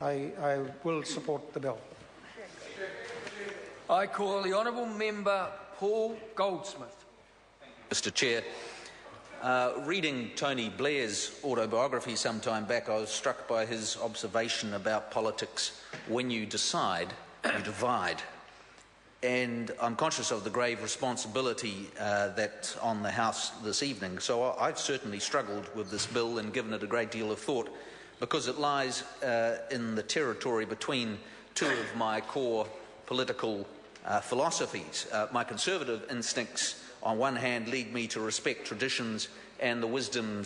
I will support the bill. I call the Honourable Member Paul Goldsmith. Mr Chair, reading Tony Blair's autobiography some time back, I was struck by his observation about politics. When you decide, you divide. And I'm conscious of the grave responsibility that's on the House this evening. So I've certainly struggled with this bill and given it a great deal of thought, because it lies in the territory between two of my core political philosophies. My conservative instincts, on one hand, lead me to respect traditions and the wisdom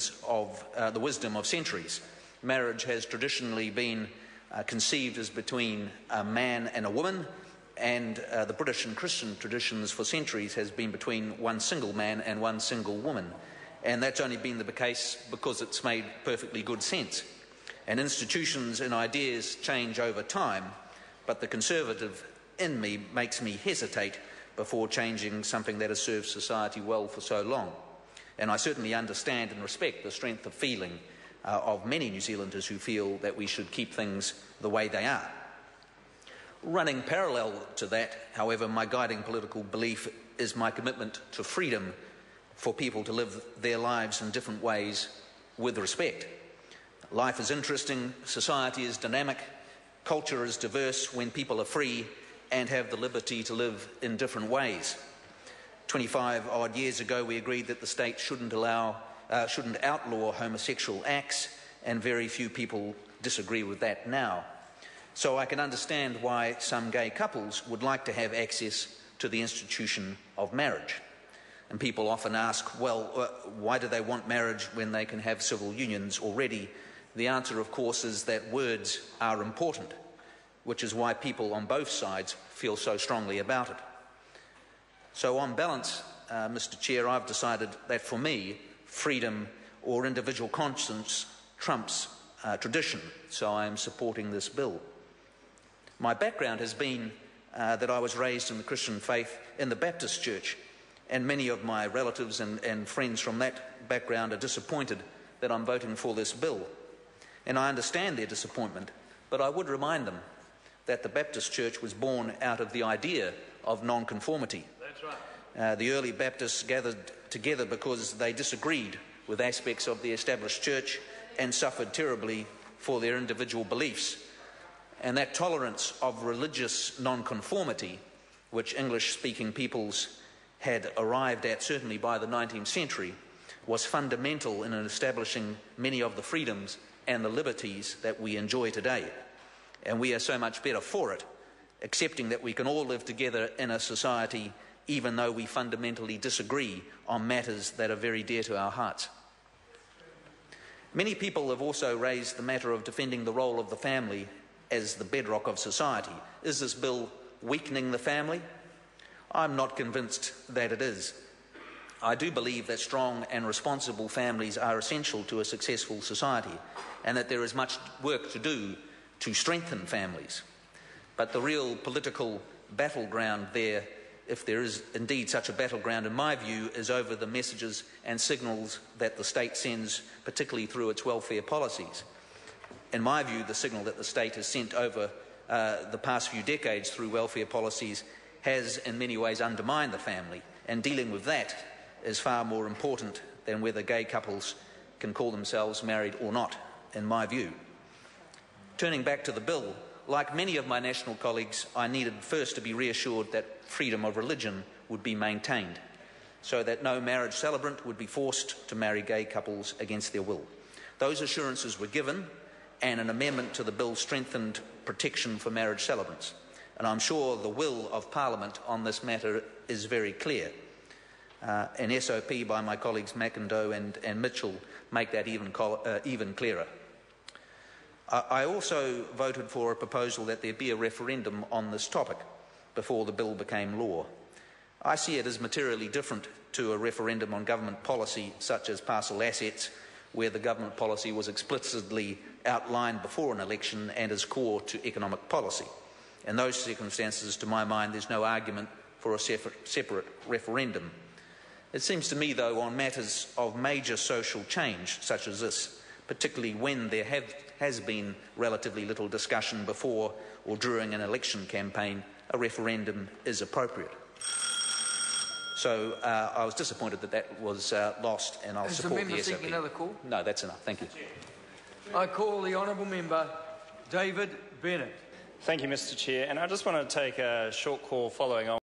of centuries. Marriage has traditionally been conceived as between a man and a woman, and the British and Christian traditions for centuries has been between one single man and one single woman. And that's only been the case because it's made perfectly good sense. And institutions and ideas change over time, but the conservative in me makes me hesitate before changing something that has served society well for so long. And I certainly understand and respect the strength of feeling of many New Zealanders who feel that we should keep things the way they are. Running parallel to that, however, my guiding political belief is my commitment to freedom for people to live their lives in different ways with respect. Life is interesting, society is dynamic, culture is diverse when people are free and have the liberty to live in different ways. 25 odd years ago, we agreed that the state shouldn't outlaw homosexual acts, and very few people disagree with that now. So I can understand why some gay couples would like to have access to the institution of marriage. And people often ask, well, why do they want marriage when they can have civil unions already? The answer, of course, is that words are important, which is why people on both sides feel so strongly about it. So on balance, Mr Chair, I've decided that for me, freedom or individual conscience trumps tradition, so I am supporting this bill. My background has been that I was raised in the Christian faith in the Baptist Church, and many of my relatives and friends from that background are disappointed that I'm voting for this bill. And I understand their disappointment, but I would remind them that the Baptist Church was born out of the idea of non-conformity. That's right. The early Baptists gathered together because they disagreed with aspects of the established church and suffered terribly for their individual beliefs. And that tolerance of religious non-conformity, which English-speaking peoples had arrived at certainly by the 19th century, was fundamental in establishing many of the freedoms and the liberties that we enjoy today. And we are so much better for it, accepting that we can all live together in a society even though we fundamentally disagree on matters that are very dear to our hearts. Many people have also raised the matter of defending the role of the family as the bedrock of society. Is this bill weakening the family? I'm not convinced that it is. I do believe that strong and responsible families are essential to a successful society, and that there is much work to do to strengthen families. But the real political battleground there, if there is indeed such a battleground in my view, is over the messages and signals that the state sends, particularly through its welfare policies. In my view, the signal that the state has sent over the past few decades through welfare policies has in many ways undermined the family, and dealing with that is far more important than whether gay couples can call themselves married or not, in my view. Turning back to the bill, like many of my national colleagues, I needed first to be reassured that freedom of religion would be maintained, so that no marriage celebrant would be forced to marry gay couples against their will. Those assurances were given, and an amendment to the bill strengthened protection for marriage celebrants. And I'm sure the will of Parliament on this matter is very clear. An SOP by my colleagues McIndoe and Mitchell make that even clearer. I also voted for a proposal that there be a referendum on this topic before the bill became law. I see it as materially different to a referendum on government policy such as parcel assets, where the government policy was explicitly outlined before an election and is core to economic policy. In those circumstances, to my mind, there's no argument for a separate referendum. It seems to me, though, on matters of major social change, such as this, particularly when there has been relatively little discussion before or during an election campaign, a referendum is appropriate. So I was disappointed that that was lost, and I'll support the SOP. Is the member seeking another call? No, that's enough. Thank you. I call the honourable member David Bennett. Thank you, Mr. Chair. And I just want to take a short call following on